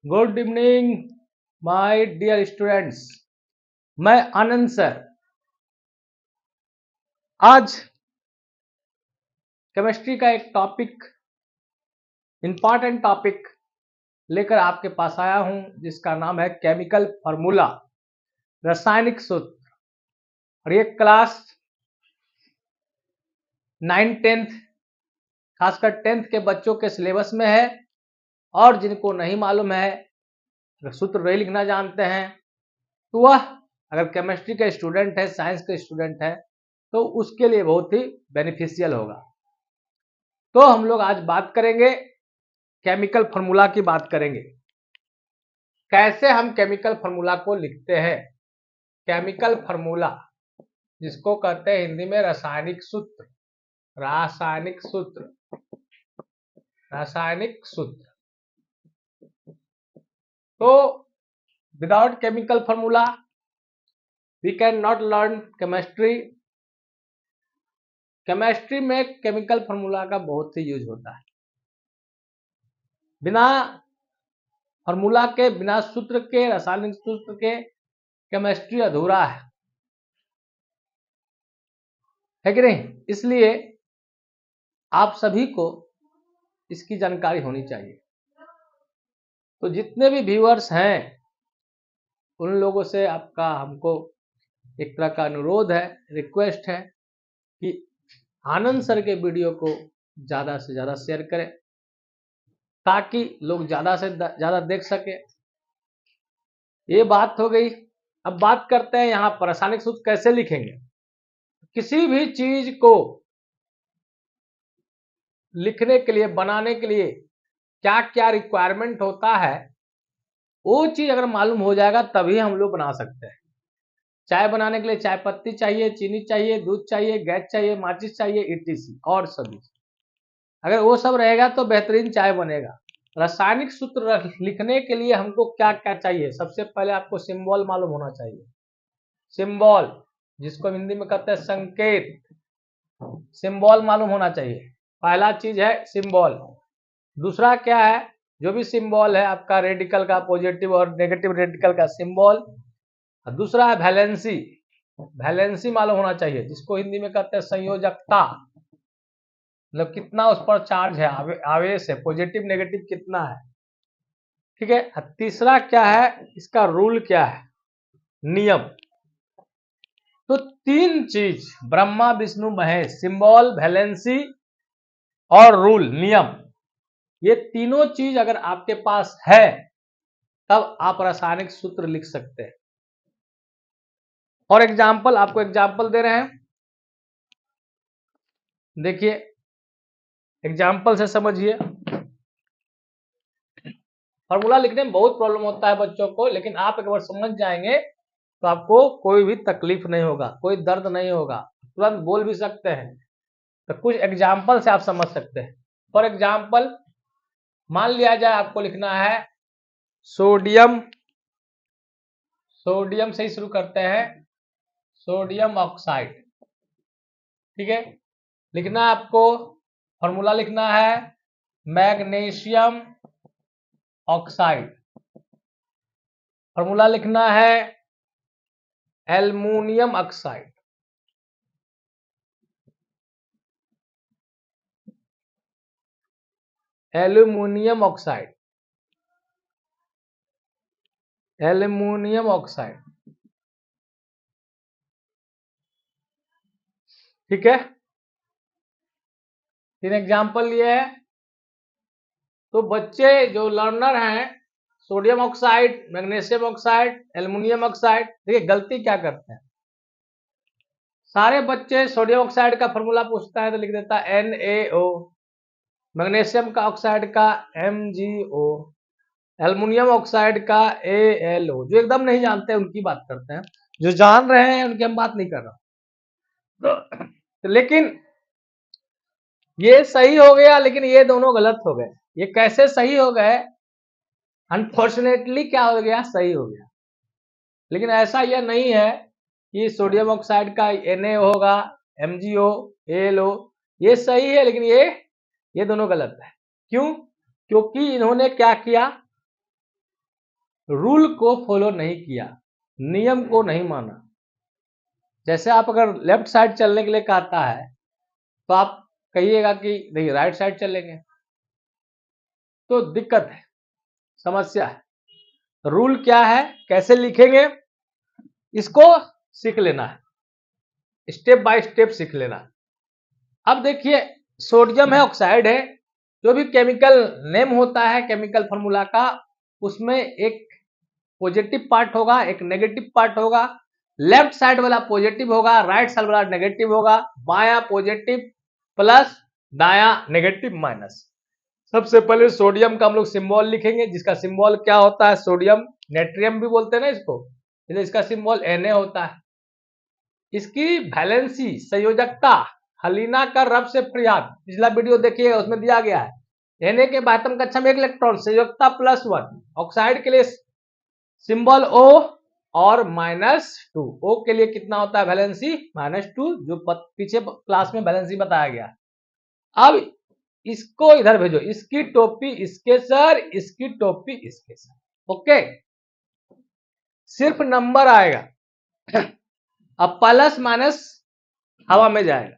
Good evening my dear students. मैं Anand sir आज chemistry का एक टॉपिक, इंपॉर्टेंट टॉपिक लेकर आपके पास आया हूं, जिसका नाम है केमिकल फार्मूला, रासायनिक सूत्र। और ये क्लास 9, 10th, खासकर 10th के बच्चों के सिलेबस में है। और जिनको नहीं मालूम है, सूत्र नहीं लिखना जानते हैं, तो वह अगर केमिस्ट्री का स्टूडेंट है, साइंस का स्टूडेंट है, तो उसके लिए बहुत ही बेनिफिशियल होगा। तो हम लोग आज बात करेंगे, केमिकल फार्मूला की बात करेंगे। कैसे हम केमिकल फार्मूला को लिखते हैं। केमिकल फार्मूला जिसको कहते हैं हिंदी में रासायनिक सूत्र। रासायनिक सूत्र, रासायनिक सूत्र। तो without chemical formula we can not learn chemistry. Chemistry में केमिकल फार्मूला का बहुत ही यूज होता है। बिना फार्मूला के, बिना सूत्र के, रासायनिक सूत्र के केमिस्ट्री अधूरा है कि नहीं। इसलिए आप सभी को इसकी जानकारी होनी चाहिए। तो जितने भी व्यूअर्स हैं, उन लोगों से आपका हमको एक तरह का अनुरोध है, रिक्वेस्ट है कि आनंद सर के वीडियो को ज़्यादा से ज़्यादा शेयर करें, ताकि लोग ज़्यादा से ज़्यादा देख सके। ये बात हो गई। अब बात करते हैं यहाँ पर रासायनिक सूत्र कैसे लिखेंगे। किसी भी चीज को लिखने के लिए, बनाने के लिए क्या क्या रिक्वायरमेंट होता है, वो चीज अगर मालूम हो जाएगा तभी हम लोग बना सकते हैं। चाय बनाने के लिए चाय पत्ती चाहिए, चीनी चाहिए, दूध चाहिए, गैस चाहिए, माचिस चाहिए, ईटीसी और सभी। अगर वो सब रहेगा तो बेहतरीन चाय बनेगा। रासायनिक सूत्र लिखने के लिए हमको क्या क्या चाहिए। सबसे पहले आपको सिंबल मालूम होना चाहिए। सिंबल, जिसको हिंदी में कहते हैं संकेत, सिंबल मालूम होना चाहिए। पहला चीज है सिंबल। दूसरा क्या है, जो भी सिंबल है आपका रेडिकल का, पॉजिटिव और नेगेटिव रेडिकल का सिंबल। दूसरा है वैलेंसी। वैलेंसी मालूम होना चाहिए, जिसको हिंदी में कहते हैं संयोजकता, मतलब कितना उस पर चार्ज है, आवेश है, पॉजिटिव नेगेटिव कितना है। ठीक है। तीसरा क्या है, इसका रूल क्या है, नियम। तो तीन चीज, ब्रह्मा विष्णु महेश, सिंबल, वैलेंसी और रूल, नियम, ये तीनों चीज अगर आपके पास है तब आप रासायनिक सूत्र लिख सकते हैं। और एग्जाम्पल, आपको एग्जाम्पल दे रहे हैं, देखिए एग्जाम्पल से समझिए। फॉर्मूला लिखने में बहुत प्रॉब्लम होता है बच्चों को, लेकिन आप एक बार समझ जाएंगे तो आपको कोई भी तकलीफ नहीं होगा, कोई दर्द नहीं होगा, तुरंत बोल भी सकते हैं। तो कुछ एग्जाम्पल से आप समझ सकते हैं। फॉर एग्जाम्पल, मान लिया जाए आपको लिखना है सोडियम, सोडियम से ही शुरू करते हैं, सोडियम ऑक्साइड। ठीक है। लिखना आपको, फॉर्मूला लिखना है मैग्नीशियम ऑक्साइड। फॉर्मूला लिखना है aluminium oxide. Aluminium oxide, aluminium oxide. ठीक है। तीन एग्जाम्पल लिए है। तो बच्चे जो लर्नर हैं, sodium oxide, magnesium oxide, aluminium oxide, देखिए गलती क्या करते हैं सारे बच्चे। सोडियम ऑक्साइड का फॉर्मूला पूछता है तो लिख देता है NaO, मैग्नीशियम का ऑक्साइड का MgO, एल्युमिनियम ऑक्साइड का AlO। जो एकदम नहीं जानते हैं उनकी बात करते हैं, जो जान रहे हैं उनकी हम बात नहीं कर रहा। तो लेकिन ये सही हो गया, लेकिन ये दोनों गलत हो गए। ये कैसे सही हो गए, अनफॉर्चुनेटली क्या हो गया, सही हो गया। लेकिन ऐसा यह नहीं है कि सोडियम ऑक्साइड का Na होगा, MgO, AlO, ये सही है, लेकिन ये दोनों गलत है। क्यों? क्योंकि इन्होंने क्या किया, रूल को फॉलो नहीं किया, नियम को नहीं माना। जैसे आप अगर लेफ्ट साइड चलने के लिए कहता है तो आप कहिएगा कि नहीं राइट साइड चलेंगे, तो दिक्कत है, समस्या है। रूल क्या है, कैसे लिखेंगे, इसको सीख लेना है, स्टेप बाय स्टेप सीख लेना है। अब देखिए सोडियम है, ऑक्साइड है, जो भी केमिकल नेम होता है केमिकल फॉर्मूला का, उसमें एक पॉजिटिव पार्ट होगा, एक नेगेटिव पार्ट होगा। लेफ्ट साइड वाला पॉजिटिव होगा, राइट साइड वाला नेगेटिव होगा, बायां पॉजिटिव प्लस, दायां नेगेटिव माइनस। सबसे पहले सोडियम का हम लोग सिंबल लिखेंगे, जिसका सिंबल क्या होता है, सोडियम नेट्रियम भी बोलते हैं ना इसको, इसलिए इसका सिंबल Na होता है। इसकी वैलेंसी संयोजकता हलीना का रब से फरियाद, पिछला वीडियो देखिएगा उसमें दिया गया है। Na के बातम कक्षा में 1 इलेक्ट्रॉन, संयोजकता +1। ऑक्साइड के लिए सिंबल O और -2। O के लिए कितना होता है वैलेंसी, -2, जो पीछे क्लास में वैलेंसी बताया गया। अब इसको इधर भेजो, इसकी टोपी इसके सर, इसकी टोपी इसके सर, ओके। सिर्फ नंबर आएगा, अब प्लस माइनस हवा में जाएगा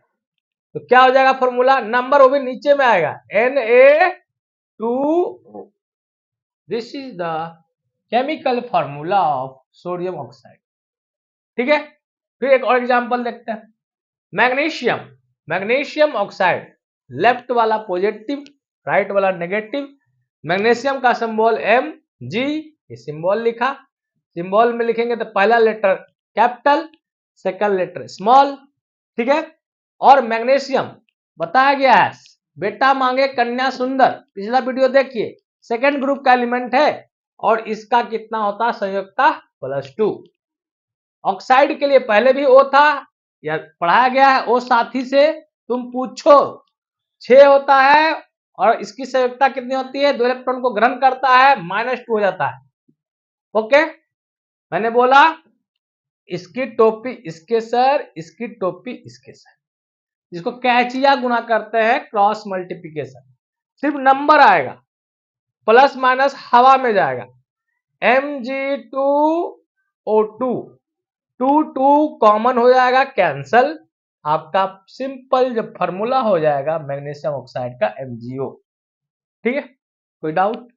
तो क्या हो जाएगा फॉर्मूला, नंबर वो भी नीचे में आएगा, Na2O। This is the chemical formula of sodium oxide. ठीक है, फिर एक और एग्जांपल देखते हैं। मैग्नीशियम, मैग्नीशियम ऑक्साइड, लेफ्ट वाला पॉजिटिव, राइट वाला नेगेटिव। मैग्नीशियम का सिंबल Mg, ये सिंबल लिखा। सिंबल में लिखेंगे तो पहला letter capital, second letter small, ठीक है। और मैग्नीशियम बताया गया है, बेटा मांगे कन्या सुंदर, पिछला वीडियो देखिए, सेकंड ग्रुप का एलिमेंट है और इसका कितना होता है संयोजकता +2। ऑक्साइड के लिए पहले भी O था, या पढ़ाया गया है, O साथी से तुम पूछो, 6 होता है और इसकी संयोजकता कितनी होती है, 2 इलेक्ट्रॉन को ग्रहण करता है, -2 हो जाता है, ओके। मैंने बोला इसकी टोपी इसके सर, इसकी टोपी इसके सर, जिसको कैचिया गुना करते हैं, क्रॉस मल्टीप्लिकेशन। सिर्फ नंबर आएगा, प्लस माइनस हवा में जाएगा, Mg2O2, 2 कॉमन हो जाएगा, कैंसल, आपका सिंपल जब फॉर्मूला हो जाएगा मैग्नीशियम ऑक्साइड का MgO। ठीक है, कोई डाउट।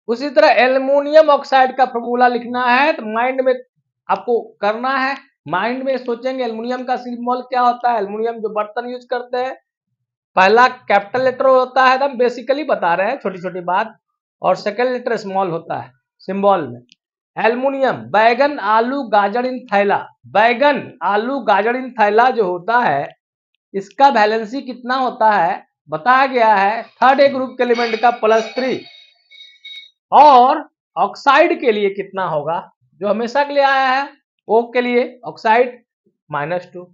उसी तरह एल्युमिनियम ऑक्साइड का फॉर्मूला लिखना है तो माइंड में आपको करना है, माइंड में सोचेंगे एल्युमिनियम का सिंबल क्या होता है। एल्युमिनियम जो बर्तन यूज करते हैं, पहला कैपिटल लेटर होता है, हम बेसिकली बता रहे हैं छोटी छोटी बात, और सेकंड लेटर स्मॉल होता है सिंबल में। एल्युमिनियम, बैगन आलू गाजर इन थैला, बैगन आलू गाजर इन थैला जो होता है, इसका वैलेंसी कितना होता है बताया गया है, थर्ड ए ग्रुप के एलिमेंट का +3, और ऑक्साइड के लिए कितना होगा, जो हमेशा के लिए आया है, O के लिए ऑक्साइड -2।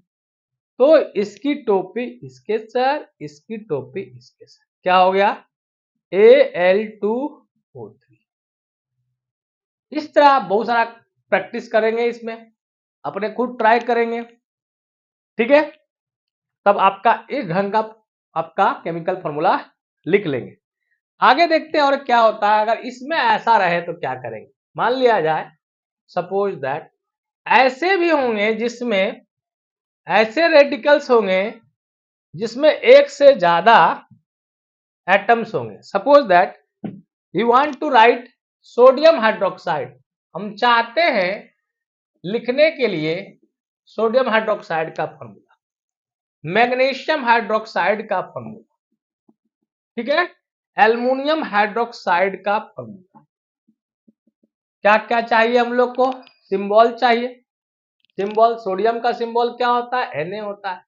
तो इसकी टोपी इसके सर, इसकी टोपी इसके सर, क्या हो गया Al2O3। इस तरह आप बहुत सारा प्रैक्टिस करेंगे, इसमें अपने खुद ट्राई करेंगे, ठीक है, तब आपका इस ढंग का आपका केमिकल फॉर्मूला लिख लेंगे। आगे देखते हैं और क्या होता है, अगर इसमें ऐसा रहे तो क्या करेंगे। मान लिया जाए सपोज दैट ऐसे भी होंगे जिसमें ऐसे रेडिकल्स होंगे जिसमें एक से ज्यादा एटम्स होंगे। Suppose that we want to write sodium hydroxide, हम चाहते हैं लिखने के लिए सोडियम हाइड्रोक्साइड का फॉर्मूला, मैग्नीशियम हाइड्रोक्साइड का फॉर्मूला, ठीक है, एल्युमिनियम हाइड्रोक्साइड का फॉर्मूला। क्या क्या चाहिए हम लोग को, सिंबल चाहिए। सिंबल, सोडियम का सिंबल क्या होता है, Na होता है।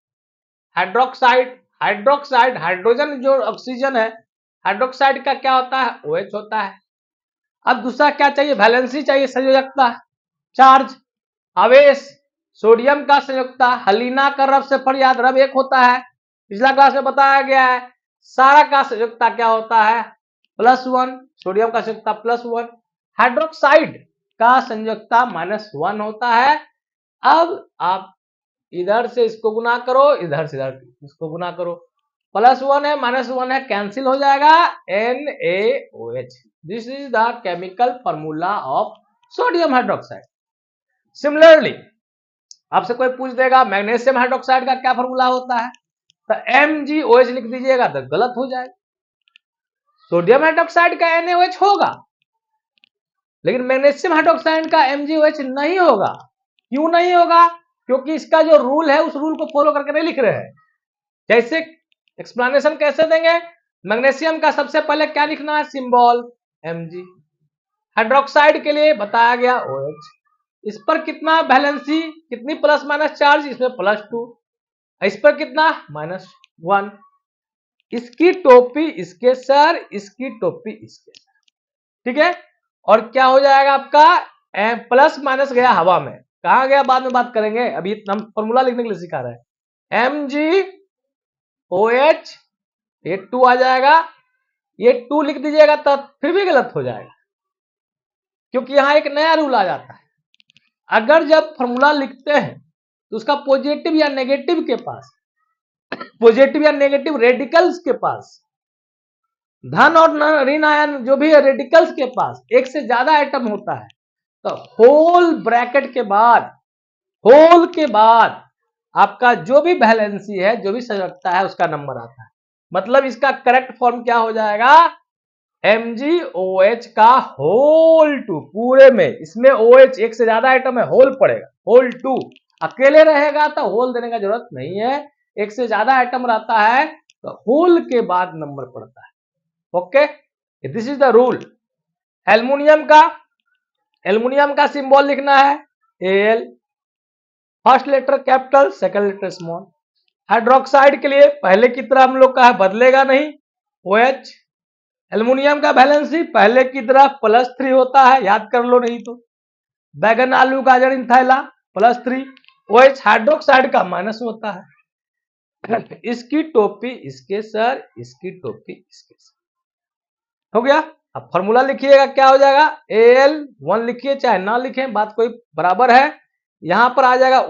हाइड्रोक्साइड, हाइड्रोक्साइड हाइड्रोजन जो ऑक्सीजन है, हाइड्रोक्साइड का क्या होता है, OH होता है। अब दूसरा क्या चाहिए, वैलेंसी चाहिए, संयोजकता, चार्ज, आवेश। सोडियम का संयोजकता हलीना का रब से फरियाद, रब 1 होता है, पिछला क्लास में बताया गया है। सारा का संयोजकता क्या होता है, +1, सोडियम का संयोजकता +1। हाइड्रोक्साइड का संयोजकता -1 होता है। अब आप इधर से इसको गुना करो, इधर से इधर इसको गुना करो, +1 है -1 है, कैंसिल हो जाएगा, NaOH। This is the chemical formula of sodium hydroxide. Similarly आपसे कोई पूछ देगा मैग्नीशियम हाइड्रोक्साइड का क्या फॉर्मूला होता है, तो MgOH लिख दीजिएगा तो गलत हो जाएगा। सोडियम हाइड्रोक्साइड का NaOH होगा, लेकिन मैग्नीशियम हाइड्रोक्साइड का MgOH नहीं होगा। क्यों नहीं होगा? क्योंकि इसका जो रूल है उस रूल को फॉलो करके नहीं लिख रहे हैं। जैसे एक्सप्लेनेशन कैसे देंगे, मैग्नीशियम का सबसे पहले क्या लिखना है, सिंबल Mg। हाइड्रोक्साइड के लिए बताया गया OH। इस पर कितना वैलेंसी, कितनी प्लस माइनस चार्ज, इसमें +2, इस पर कितना -1। इसकी टोपी इसके सर, इसकी टोपी इसके सर, ठीक है। और क्या हो जाएगा आपका, प्लस माइनस गया हवा में, कहा गया बाद में बात करेंगे, अभी हम फॉर्मूला लिखने के लिए सिखा रहे हैं। MgOH, ये 2 आ जाएगा, ये 2 लिख दीजिएगा तब फिर भी गलत हो जाएगा, क्योंकि यहां एक नया रूल आ जाता है। अगर जब फॉर्मूला लिखते हैं तो उसका पॉजिटिव या नेगेटिव के पास, पॉजिटिव या नेगेटिव रेडिकल्स के पास, धन और ऋण आयन जो भी है रेडिकल्स के पास एक से ज्यादा आइटम होता है, तो होल ब्रैकेट के बाद, होल के बाद आपका जो भी वैलेंसी है, जो भी सजगता है, उसका नंबर आता है। मतलब इसका करेक्ट फॉर्म क्या हो जाएगा, MgOH का होल 2 पूरे में, इसमें OH एक से ज्यादा आइटम है, होल पड़ेगा, होल 2। अकेले रहेगा तो होल देने का जरूरत नहीं है, एक से ज्यादा आइटम रहता है तो होल के बाद नंबर पड़ता है। Okay, this is the rule. Aluminium का सिंबल लिखना है Al, first letter capital, second letter small. Hydroxide के लिए पहले की तरह हम लोग का है, बदलेगा नहीं, OH। एल्युमिनियम का वैलेंसी पहले की तरह +3 होता है, याद कर लो नहीं तो। बैगन आलू गाजर इंथैला +3, OH हाइड्रोक्साइड का माइनस होता है। इसकी टोपी इसके सर, इसकी टोपी इसके सर, हो गया। अब फॉर्मूला लिखिएगा, क्या हो जाएगा, Al1 लिखिए चाहे ना लिखें, बात कोई बराबर है। यहां पर आ जाएगा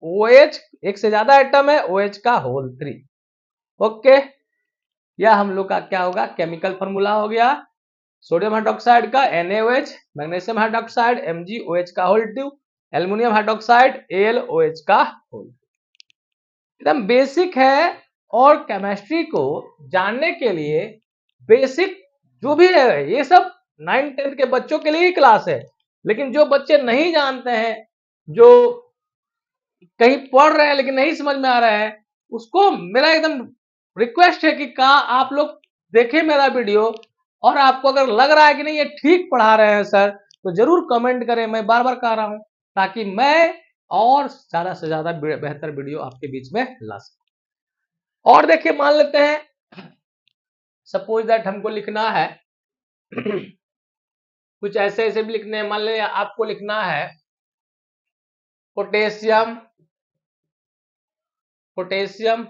OH एक से ज्यादा आइटम है, OH का होल 3। ओके, यह हम लोग का क्या होगा, केमिकल फॉर्मूला हो गया सोडियम हाइड्रोक्साइड का NaOH, मैग्नीशियम हाइड्रोक्साइड MgOH का होल 2, एल्युमिनियम हाइड्रोक्साइड AlOH का होल 2। एकदम बेसिक है, और केमिस्ट्री को जानने के लिए बेसिक जो भी है, ये सब 9th-10th के बच्चों के लिए ही क्लास है। लेकिन जो बच्चे नहीं जानते हैं, जो कहीं पढ़ रहे हैं लेकिन नहीं समझ में आ रहा है, उसको मेरा एकदम रिक्वेस्ट है कि का आप लोग देखें मेरा वीडियो, और आपको अगर लग रहा है कि नहीं ये ठीक पढ़ा रहे हैं सर, तो जरूर कमेंट करें। मैं बार बार कह रहा हूं ताकि मैं और ज्यादा से ज्यादा बेहतर वीडियो आपके बीच में ला सकूं। और देखिए, मान लेते हैं सपोज दैट हमको लिखना है कुछ ऐसे ऐसे भी लिखने हैं, मान लीजिए आपको लिखना है potassium, potassium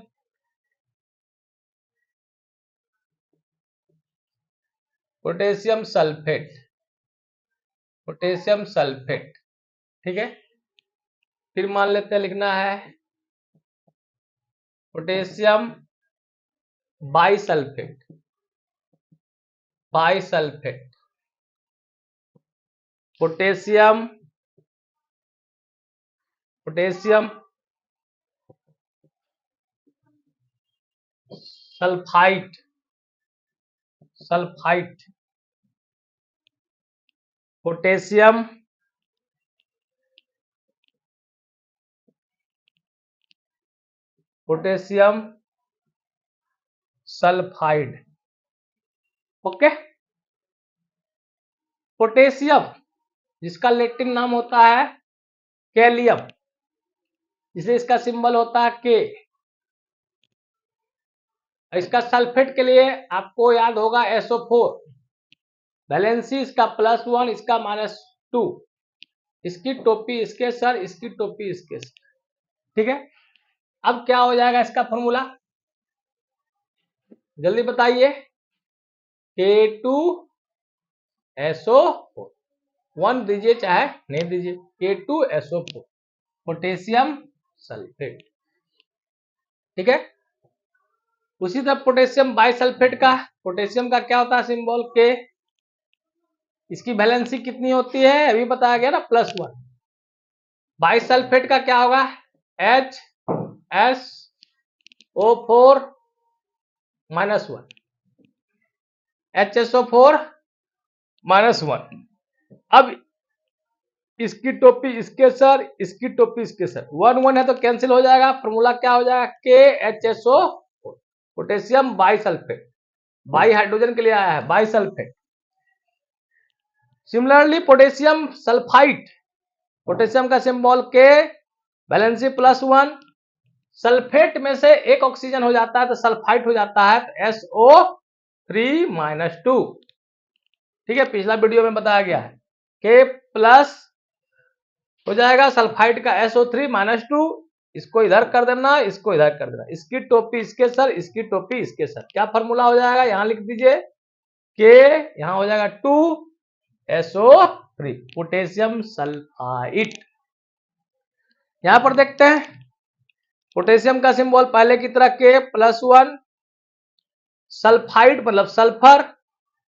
potassium sulphate, potassium sulphate, ठीक है। फिर मान लेते हैं लिखना है potassium bisulphate, bisulphate, potassium, potassium sulphite, sulphite, potassium potassium sulphide. Okay, potassium जिसका लैटिन नाम होता है कैलियम, जिसे इसका सिंबल होता है के। इसका सल्फेट के लिए आपको याद होगा SO4, वैलेंसी इसका +1, इसका -2, इसकी टोपी इसके सर, इसकी टोपी इसके सर, ठीक है। अब क्या हो जाएगा इसका फॉर्मूला, जल्दी बताइए, K2SO4, 1 दीजिए चाहे नहीं दीजिए, K2SO4 पोटेशियम सल्फेट, ठीक है। उसी तरह पोटेशियम बाइसल्फेट का, पोटेशियम का क्या होता है सिंबल के, इसकी वैलेंसी कितनी होती है अभी बताया गया ना +1। बाइसल्फेट का क्या होगा HSO4 -1, HSO4 -1। अब इसकी टोपी इसके सर, इसकी टोपी इसके सर, 1 1 है तो कैंसिल हो जाएगा। फॉर्मूला क्या हो जाएगा KHSO, potassium bisulphate, by hydrogen के लिए आया है bisulphate. Similarly potassium sulphide, potassium का सिंबल के, वैलेंसी +1। सल्फेट में से एक ऑक्सीजन हो जाता है तो सल्फाइड हो जाता है तो SO3 -2। ठीक है, पिछला वीडियो में बताया गया है K+ हो जाएगा सल्फाइड का SO3 -2। इसको इधर कर देना, इसको इधर कर देना, इसकी टोपी इसके सर, इसकी टोपी इसके सर। क्या फॉर्मूला हो जाएगा यहां लिख दीजिए K, यहां हो जाएगा 2SO3 पोटेशियम सल्फाइड। यहां पर देखते हैं पोटेशियम का सिंबल पहले की तरह K+1, सल्फाइड मतलब सल्फर,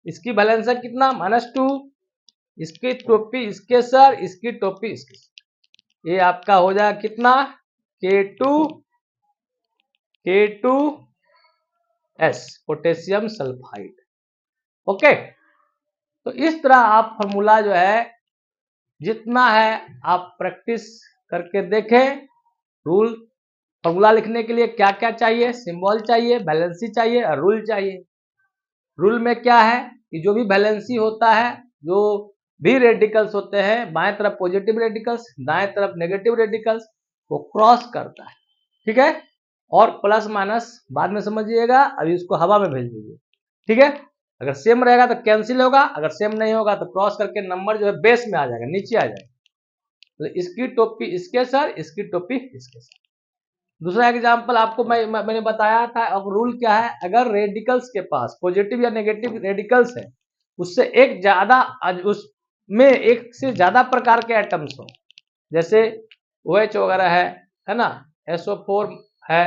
इसकी बैलेंस है कितना -2, इसकी टोपी इसके सर, इसकी टोपी इसके सर, ये आपका हो जाएगा कितना K2S पोटेशियम सल्फाइड। ओके, तो इस तरह आप फॉर्मूला जो है जितना है आप प्रैक्टिस करके देखें। रूल, फॉर्मूला लिखने के लिए क्या क्या चाहिए, सिंबल चाहिए, बैलेंसी चाहिए और रूल चाहिए। रूल में क्या है कि जो भी बैलेंसी होता है, जो भी रेडिकल्स होते हैं, बाएं तरफ पॉजिटिव रेडिकल्स, दाएं तरफ नेगेटिव रेडिकल्स, वो क्रॉस करता है। ठीक है, और प्लस माइनस बाद में समझिएगा, अभी उसको हवा में भेज दीजिए। ठीक है, अगर सेम रहेगा तो कैंसिल होगा, अगर सेम नहीं होगा तो क्रॉस करके नंबर जो है बेस में आ जाएगा, नीचे आ जाएगा। तो इसकी टोपी इसके सर, इसकी टोपी इसके सर। दूसरा एग्जांपल आपको मैंने बताया था। अब रूल क्या है, अगर रेडिकल्स के पास पॉजिटिव या नेगेटिव रेडिकल्स है, उससे एक ज्यादा, उसमें एक से ज्यादा प्रकार के एटम्स हो, जैसे OH वगैरह है ना, SO4 है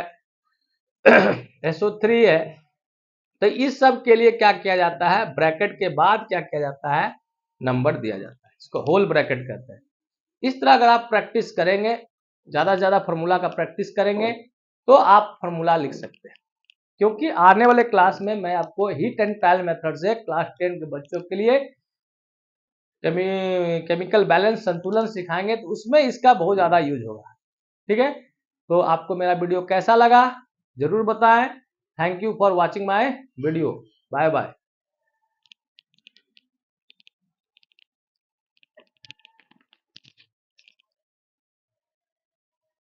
SO3 है, तो इस सब के लिए क्या किया जाता है, ब्रैकेट के बाद क्या किया जाता है, नंबर दिया जाता है, इसको होल ब्रैकेट कहते हैं। इस तरह अगर आप प्रैक्टिस करेंगे, ज्यादा से ज्यादा फार्मूला का प्रैक्टिस करेंगे तो आप फार्मूला लिख सकते हैं। क्योंकि आने वाले क्लास में मैं आपको हीट एंड ट्रायल मेथड से क्लास 10 के बच्चों के लिए केमिकल बैलेंस, संतुलन सिखाएंगे, तो उसमें इसका बहुत ज्यादा यूज होगा। ठीक है, तो आपको मेरा वीडियो कैसा लगा जरूर बताएं। Thank you for watching my video. Bye bye.